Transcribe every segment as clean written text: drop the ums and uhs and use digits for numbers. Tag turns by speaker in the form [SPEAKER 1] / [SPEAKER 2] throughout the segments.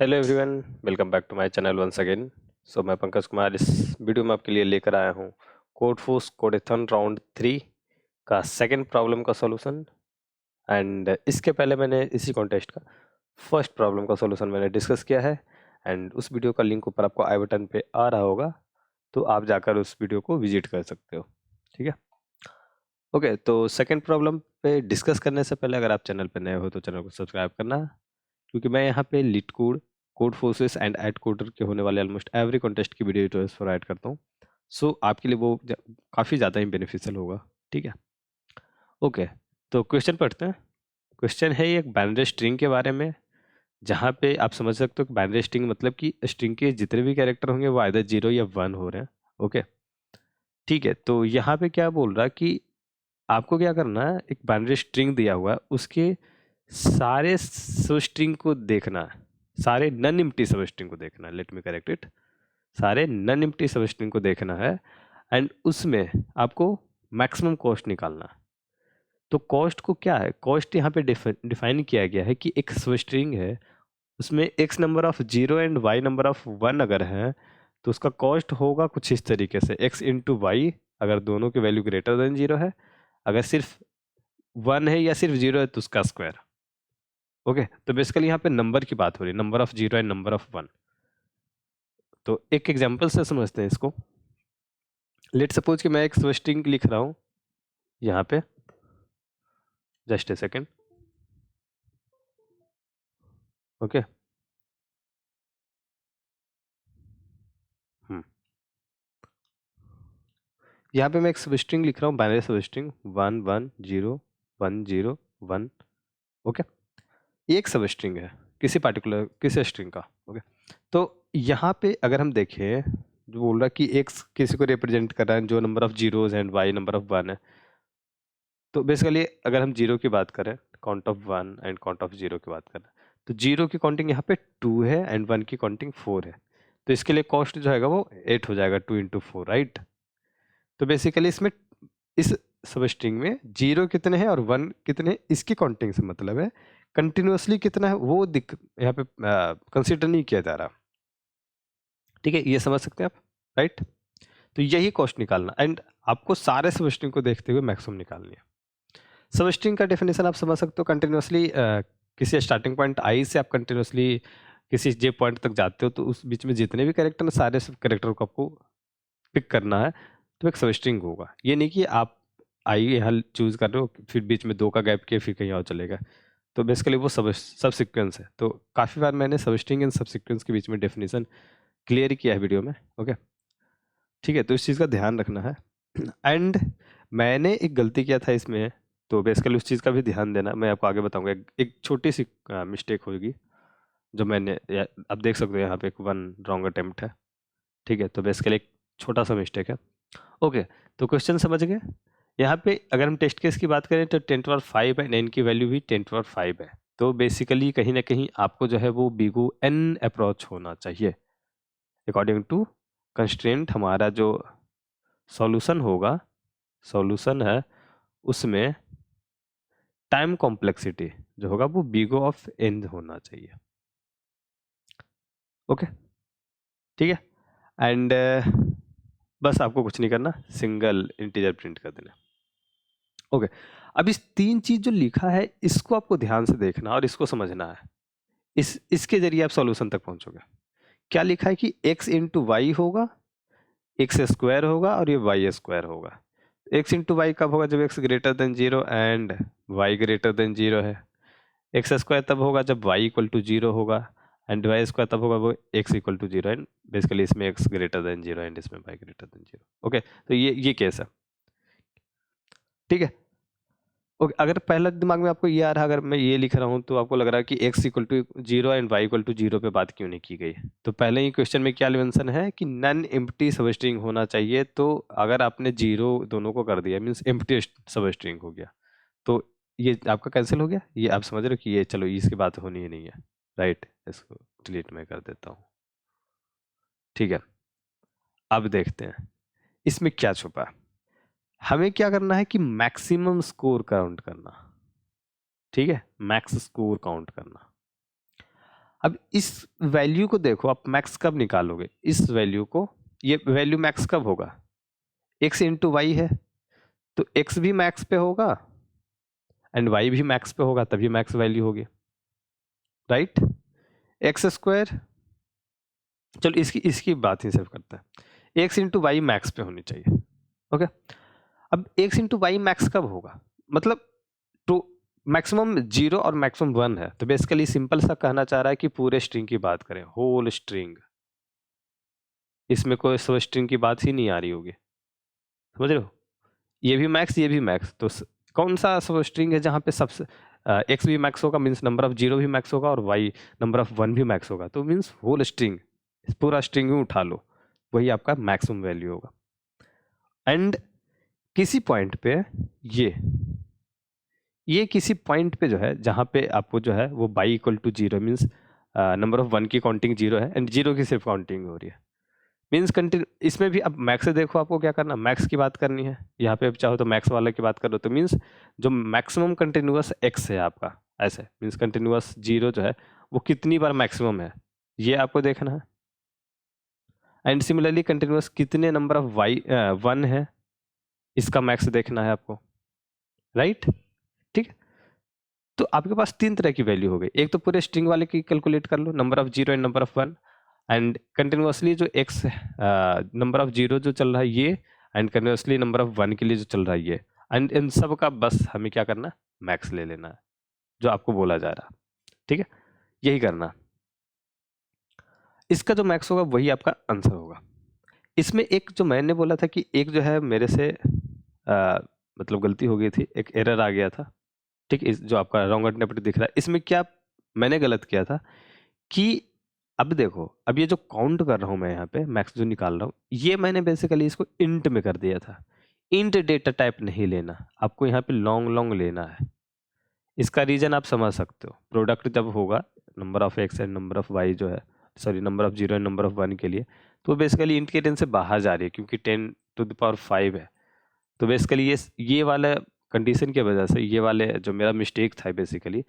[SPEAKER 1] Hello everyone, welcome back to my channel once again. मैं पंकज कुमार इस video में आपके लिए लेकर आया हूँ कोडफोर्स कोडेथन राउंड 3 का सेकंड प्रॉब्लम का सॉल्यूशन। एंड इसके पहले मैंने इसी कॉन्टेस्ट का फर्स्ट प्रॉब्लम का सॉल्यूशन मैंने डिस्कस किया है। एंड उस वीडियो का लिंक ऊपर आपको आई बटन पे आ रहा होगा, तो आप जाकर उस वीडियो को विजिट कर सकते हो। ठीक है, ओके। तो सेकंड प्रॉब्लम पे डिस्कस करने से पहले अगर आप चैनल पे नए हो तो चैनल को सब्सक्राइब करना, क्योंकि मैं यहाँ पे LeetCode, Codeforces and AtCoder के होने वाले ऑलमोस्ट एवरी कॉन्टेस्ट की वीडियो ट्यूटोरियल्स प्रोवाइड करता हूँ। आपके लिए वो काफ़ी ज़्यादा ही बेनिफिशियल होगा। ठीक है, ओके। तो क्वेश्चन पढ़ते हैं। क्वेश्चन है एक बाइनरी स्ट्रिंग के बारे में, जहाँ पे आप समझ सकते हो कि बाइनरी स्ट्रिंग मतलब कि स्ट्रिंग के जितने भी कैरेक्टर होंगे वो आइदर 0 या 1 हो रहे हैं। ओके, ठीक है। तो यहाँ पे क्या बोल रहा है कि आपको क्या करना है, एक बाइनरी स्ट्रिंग दिया हुआ है, उसके सारे सब स्ट्रिंग को देखना है, सारे नन एम्प्टी सब स्ट्रिंग को देखना है। लेट मी करेक्ट इट, सारे नन एम्प्टी सब स्ट्रिंग को देखना है एंड उसमें आपको मैक्सिमम कॉस्ट निकालना है। तो कॉस्ट को क्या है, कॉस्ट यहाँ पे डिफाइन किया गया है कि एक सब स्ट्रिंग है, उसमें x number of 0 and y number of 1 अगर है, तो उसका कॉस्ट होगा कुछ इस तरीके से, x इंटू वाई, अगर दोनों की वैल्यू ग्रेटर देन 0 है, अगर सिर्फ 1 है या सिर्फ 0 है तो उसका स्क्वायर। ओके, तो बेसिकली यहाँ पे नंबर की बात हो रही है, number of 0 and number of 1। तो एक एग्जांपल से समझते हैं इसको। लेट सपोज कि मैं एक स्ट्रिंग लिख रहा हूँ यहाँ पे, जस्ट ए सेकेंड। ओके, यहाँ पे मैं एक स्ट्रिंग लिख रहा हूँ, बाइनरी स्ट्रिंग 1 1 0 1 0 1। ओके, ये एक सब स्ट्रिंग है किसी पार्टिकुलर किसी स्ट्रिंग का। ओके, तो यहाँ पे अगर हम देखें, जो बोल रहा है कि एक्स किसी को रिप्रेजेंट कर रहा है जो number of zeros and y number of 1 है। तो बेसिकली अगर हम जीरो की बात करें, count of 1 and count of 0 की बात करें, तो जीरो की काउंटिंग यहाँ पे 2 है एंड 1 की काउंटिंग 4 है। तो इसके लिए कॉस्ट जो है वो 8 हो जाएगा, 2 इंटू 4, राइट। तो बेसिकली इसमें इस सब स्ट्रिंग में जीरो कितने हैं और 1 कितने हैं, इसकी काउंटिंग से मतलब है कंटिन्यूअसली कितना है वो यहाँ पे कंसिडर नहीं किया जा रहा। ठीक है, ये समझ सकते हैं आप, राइट। तो यही कॉस्ट निकालना एंड आपको सारे सब स्ट्रिंग को देखते हुए मैक्सिमम निकालनी है। सब स्ट्रिंग का डेफिनेशन आप समझ सकते हो, कंटिन्यूअसली किसी स्टार्टिंग पॉइंट आई से आप कंटिन्यूअसली किसी जे पॉइंट तक जाते हो, तो उस बीच में जितने भी कैरेक्टर हैं सारे सब कैरेक्टर को आपको पिक करना है, तो एक सब स्ट्रिंग होगा। ये नहीं कि आप आई यहाँ चूज कर रहे हो फिर बीच में 2 का गैप किया फिर कहीं और चलेगा। तो बेसिकली वो सब सीक्वेंस है। तो काफ़ी बार मैंने सब स्ट्रिंग एंड सब सीक्वेंस के बीच में डेफिनेशन क्लियर किया है वीडियो में। ओके, ठीक है, तो इस चीज़ का ध्यान रखना है। एंड मैंने एक गलती किया था इसमें, तो बेसिकली उस चीज़ का भी ध्यान देना, मैं आपको आगे बताऊंगा। एक छोटी सी मिस्टेक होगी जो मैंने आप देख सकते हो यहाँ पे एक 1 रॉन्ग अटेम्प्ट है। ठीक है, तो बेसिकली एक छोटा सा मिस्टेक है। ओके, तो क्वेश्चन समझ गए। यहाँ पे अगर हम टेस्ट केस की बात करें तो 10⁵ है, एन की वैल्यू भी 10⁵ है। तो बेसिकली कहीं ना कहीं आपको जो है वो बिगो एन अप्रोच होना चाहिए अकॉर्डिंग टू कंस्ट्रेंट। हमारा जो सॉल्यूशन होगा, सॉल्यूशन है, उसमें टाइम कॉम्प्लेक्सिटी जो होगा वो बिगो ऑफ एन होना चाहिए। ओके, ठीक है। एंड बस आपको कुछ नहीं करना, सिंगल इंटीजर प्रिंट कर देना। ओके, अब इस 3 चीज जो लिखा है इसको आपको ध्यान से देखना और इसको समझना है। इसके जरिए आप सॉल्यूशन तक पहुंचोगे। क्या लिखा है कि x इंटू वाई होगा, एक्स स्क्वायर होगा और ये वाई स्क्वायर होगा। x इंटू वाई कब होगा, जब x greater than 0 and y greater than 0 है। एक्स स्क्वायर तब होगा जब y इक्वल टू 0 होगा एंड वाई स्क्वायर तब होगा वो x equal to 0 and basically इसमें x ग्रेटर देन 0 एंड इसमें y ग्रेटर देन 0। ओके, तो ये केस है। ठीक है, ओके। अगर पहला दिमाग में आपको ये आ रहा है, अगर मैं ये लिख रहा हूँ तो आपको लग रहा है कि x equal to 0 and y equal to 0 पे बात क्यों नहीं की गई। तो पहले ही क्वेश्चन में क्या मेंशन है कि नन एम्प्टी सबस्ट्रिंग होना चाहिए। तो अगर आपने 0 दोनों को कर दिया मीन्स एम्प्टी सबस्ट्रिंग हो गया, तो ये आपका कैंसिल हो गया। ये आप समझ रहे हो कि ये चलो इसकी बात होनी ही नहीं है, राइट। इसको डिलीट मैं कर देता हूँ। ठीक है, अब देखते हैं इसमें क्या छुपा है। हमें क्या करना है कि मैक्सिमम स्कोर काउंट करना। ठीक है, मैक्स स्कोर काउंट करना। अब इस वैल्यू को देखो, आप मैक्स कब निकालोगे इस वैल्यू को, ये वैल्यू मैक्स कब होगा, x इंटू वाई है, तो x भी मैक्स पे होगा एंड y भी मैक्स पे होगा, तभी मैक्स वैल्यू होगी, राइट। एक्स स्क्वायर, चलो इसकी इसकी बात ही सिर्फ करते हैं, x इंटू वाई मैक्स पे होनी चाहिए, ओके। अब x इंटू वाई मैक्स कब होगा, मतलब तो मैक्सिमम 0 और मैक्सिमम 1 है, तो बेसिकली सिंपल सा कहना चाह रहा है कि पूरे स्ट्रिंग की बात करें, होल स्ट्रिंग, इसमें कोई सब स्ट्रिंग की बात ही नहीं आ रही होगी, समझ रहे हो, ये भी मैक्स ये भी मैक्स, तो कौन सा सब स्ट्रिंग है जहाँ पे सबसे एक्स भी मैक्स होगा, मीन्स नंबर ऑफ 0 भी मैक्स होगा, और वाई नंबर ऑफ 1 भी मैक्स होगा, तो मीन्स होल स्ट्रिंग, पूरा स्ट्रिंग ही उठा लो, वही आपका मैक्सिमम वैल्यू होगा। एंड किसी पॉइंट पे ये किसी पॉइंट पे जो है, जहाँ पे आपको जो है वो y equal to 0 means number of 1 की काउंटिंग 0 है एंड 0 की सिर्फ काउंटिंग हो रही है, मीन्स कंटिन्यू। इसमें भी अब मैक्स से देखो, आपको क्या करना, मैक्स की बात करनी है, यहाँ पे चाहो तो मैक्स वाला की बात करो, तो मीन्स जो मैक्सिमम कंटिन्यूअस एक्स है आपका, ऐसे मीन्स कंटिन्यूअस 0 जो है वो कितनी बार मैक्सिमम है, ये आपको देखना है। एंड सिमिलरली कंटिन्यूअस कितने नंबर ऑफ वाई 1 है, इसका मैक्स देखना है आपको, राइट, ठीक है। तो आपके पास 3 तरह की वैल्यू हो गई, एक तो पूरे स्ट्रिंग वाले की कैलकुलेट कर लो, number of 0 and number of 1, and continuously जो एक्स नंबर ऑफ 0 जो चल रहा है ये, एंड कंटिन्यूअसली नंबर ऑफ 1 के लिए जो चल रहा है ये, एंड इन सब का बस हमें क्या करना, मैक्स ले लेना है, जो आपको बोला जा रहा है, ठीक है, यही करना, इसका जो मैक्स होगा वही आपका आंसर होगा। इसमें एक जो मैंने बोला था कि एक जो है मेरे से मतलब गलती हो गई थी, एक एरर आ गया था, ठीक, इस जो आपका रॉन्ग अटेम्प्ट दिख रहा है, इसमें क्या मैंने गलत किया था कि अब देखो, अब ये जो काउंट कर रहा हूं मैं यहाँ पे मैक्स जो निकाल रहा हूँ, ये मैंने बेसिकली इसको इंट में कर दिया था, इंट डेटा टाइप नहीं लेना, आपको यहाँ पे लॉन्ग लॉन्ग लेना है। इसका रीजन आप समझ सकते हो, प्रोडक्ट जब होगा number of x and number of y जो है, sorry number of 0 and number of 1 के लिए, तो बेसिकली इंट के रेंज से बाहर जा रही है, क्योंकि 10⁵ है, तो बेसिकली ये वाला कंडीशन की वजह से, ये वाले जो मेरा मिस्टेक था बेसिकली,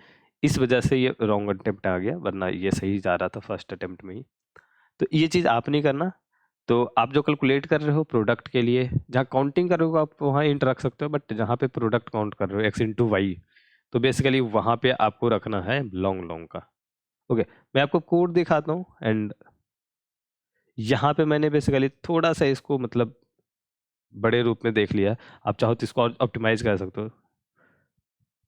[SPEAKER 1] इस वजह से ये रॉन्ग अटेम्प्ट आ गया, वरना ये सही जा रहा था फर्स्ट अटेम्प्ट में ही। तो ये चीज़ आप नहीं करना, तो आप जो कैलकुलेट कर रहे हो प्रोडक्ट के लिए, जहाँ काउंटिंग कर रहे हो आप वहाँ इंट रख सकते हो, बट जहाँ पे प्रोडक्ट काउंट कर रहे हो एक्स इंटू वाई, तो बेसिकली वहाँ पे आपको रखना है लॉन्ग लॉन्ग का, ओके। मैं आपको कोड दिखाता हूँ, एंड यहाँ पे मैंने बेसिकली थोड़ा सा इसको मतलब बड़े रूप में देख लिया, आप चाहो तो इसको ऑप्टिमाइज कर सकते हो।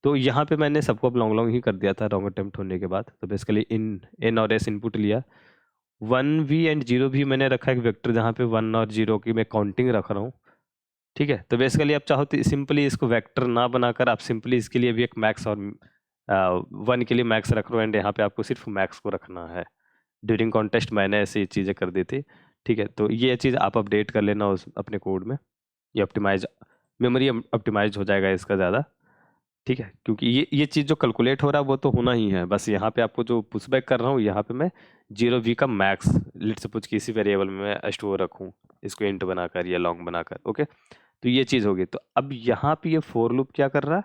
[SPEAKER 1] तो यहाँ पे मैंने सबको अब लॉन्ग लॉन्ग ही कर दिया था रॉन्ग अटेम्प्ट होने के बाद, तो बेसिकली एन और एस इनपुट लिया, 1v एंड 0 भी मैंने रखा एक वेक्टर, जहाँ पे 1 और 0 की मैं काउंटिंग रख रहा हूँ, ठीक है। तो बेसिकली आप चाहो तो सिंपली इसको वेक्टर ना बनाकर आप सिंपली इसके लिए भी एक मैक्स और 1 के लिए मैक्स रख रहे हो, एंड यहाँ पे आपको सिर्फ मैक्स को रखना है। ड्यूरिंग कॉन्टेस्ट मैंने ऐसी चीज़ें कर दी थी, ठीक है। तो ये चीज़ आप अपडेट कर लेना उस अपने कोड में, ये ऑप्टिमाइज मेमोरी ऑप्टिमाइज हो जाएगा इसका ज़्यादा, ठीक है, क्योंकि ये चीज़ जो कैलकुलेट हो रहा है वो तो होना ही है, बस यहाँ पे आपको जो पुशबैक कर रहा हूँ, यहाँ पे मैं 0v का मैक्स लेट सपोज किसी वेरिएबल में मैं स्टोर रखूँ, इसको इंट बनाकर या लॉन्ग बनाकर, ओके। तो ये चीज़ होगी। तो अब यहाँ पे ये फोर लूप क्या कर रहा है,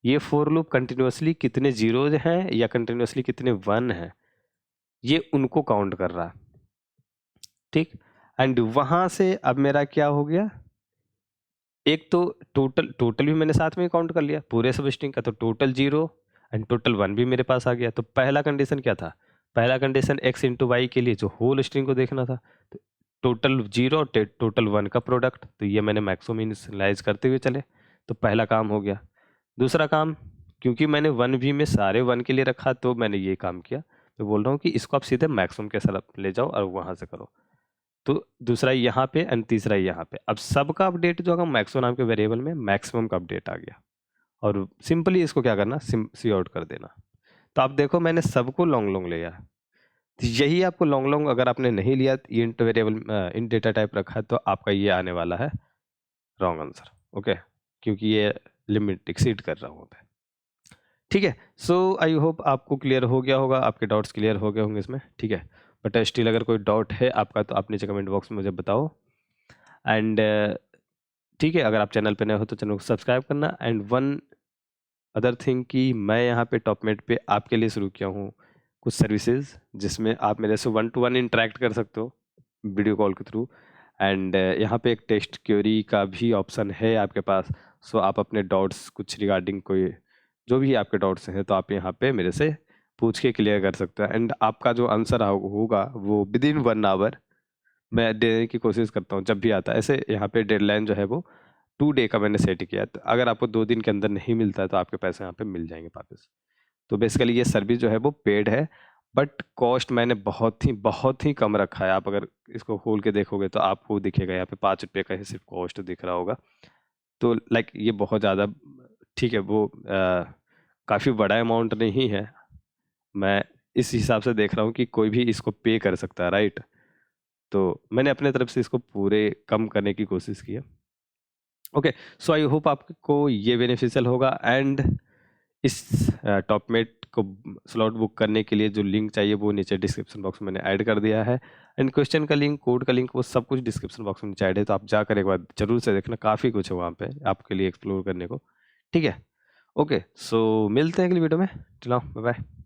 [SPEAKER 1] ये फोर लूप कंटिन्यूसली कितने जीरोज हैं या कंटिन्यूसली कितने 1 हैं, ये उनको काउंट कर रहा है, ठीक। एंड वहाँ से अब मेरा क्या हो गया, एक तो टोटल भी मैंने साथ में काउंट कर लिया पूरे सब स्ट्रिंग का, तो टोटल 0 एंड टोटल 1 भी मेरे पास आ गया। तो पहला कंडीशन क्या था, पहला कंडीशन x इंटू वाई के लिए जो होल स्ट्रिंग को देखना था, तो टोटल 0 और टोटल 1 का प्रोडक्ट, तो ये मैंने मैक्सिमम इनिशियलाइज करते हुए चले, तो पहला काम हो गया। दूसरा काम, क्योंकि मैंने 1v में सारे 1 के लिए रखा, तो मैंने ये काम किया, तो बोल रहा हूँ कि इसको आप सीधे मैक्सिमम के साथ ले जाओ और वहाँ से करो। तो दूसरा यहाँ पे एंड तीसरा यहाँ पे, अब सबका अपडेट जो होगा मैक्सिमम नाम के वेरिएबल में मैक्सिमम का अपडेट आ गया, और सिंपली इसको क्या करना, सी आउट कर देना। तो आप देखो मैंने सबको लॉन्ग लॉन्ग लिया, तो यही आपको लॉन्ग लॉन्ग अगर आपने नहीं लिया, int variable in data type रखा है, तो आपका ये आने वाला है रॉन्ग आंसर, ओके, क्योंकि ये लिमिट एक्सीड कर रहा हूँ मैं, ठीक है। सो आई होप आपको क्लियर हो गया होगा, आपके डाउट्स क्लियर हो गए होंगे इसमें, ठीक है। बट स्टिल अगर कोई डाउट है आपका, तो आप नीचे कमेंट बॉक्स में मुझे बताओ, एंड ठीक है, अगर आप चैनल पे नए हो तो चैनल को सब्सक्राइब करना। एंड वन अदर थिंग कि मैं यहाँ पे टॉपमेट पे आपके लिए शुरू किया हूँ कुछ सर्विसेज जिसमें आप मेरे से 1 to 1 इंटरेक्ट कर सकते हो वीडियो कॉल के थ्रू। एंड यहाँ पे एक टेस्ट क्वेरी का भी ऑप्शन है आपके पास। सो आप अपने डाउट्स कुछ रिगार्डिंग कोई जो भी आपके डाउट्स हैं तो आप यहाँ पे मेरे से पूछ के क्लियर कर सकते हो। एंड आपका जो आंसर होगा वो विद इन 1 आवर मैं देने की कोशिश करता हूँ जब भी आता है। ऐसे यहाँ पे डेडलाइन जो है वो 2 डे का मैंने सेट किया है। तो अगर आपको 2 दिन के अंदर नहीं मिलता है तो आपके पैसे यहाँ पे मिल जाएंगे वापस। तो बेसिकली ये सर्विस जो है वो पेड है, बट कॉस्ट मैंने बहुत ही कम रखा है। आप अगर इसको खोल के देखोगे तो आपको दिखेगा यहाँ पे 5 रुपये का ही सिर्फ कॉस्ट दिख रहा होगा। तो लाइक ये बहुत ज़्यादा ठीक है, वो काफ़ी बड़ा अमाउंट नहीं है। मैं इस हिसाब से देख रहा हूँ कि कोई भी इसको पे कर सकता है, राइट। तो मैंने अपने तरफ से इसको पूरे कम करने की कोशिश की है। ओके, सो आई होप आपको ये बेनिफिशियल होगा। एंड इस टॉपमेट को स्लॉट बुक करने के लिए जो लिंक चाहिए वो नीचे डिस्क्रिप्शन बॉक्स में मैंने ऐड कर दिया है। एंड क्वेश्चन का लिंक, कोड का लिंक, वो सब कुछ डिस्क्रिप्शन बॉक्स में नीचे ऐड है। तो आप जाकर एक बार जरूर से देखना, काफ़ी कुछ है वहाँ पे आपके लिए एक्सप्लोर करने को। ठीक है, ओके, सो मिलते हैं अगली वीडियो में। चलो, बाय बाय।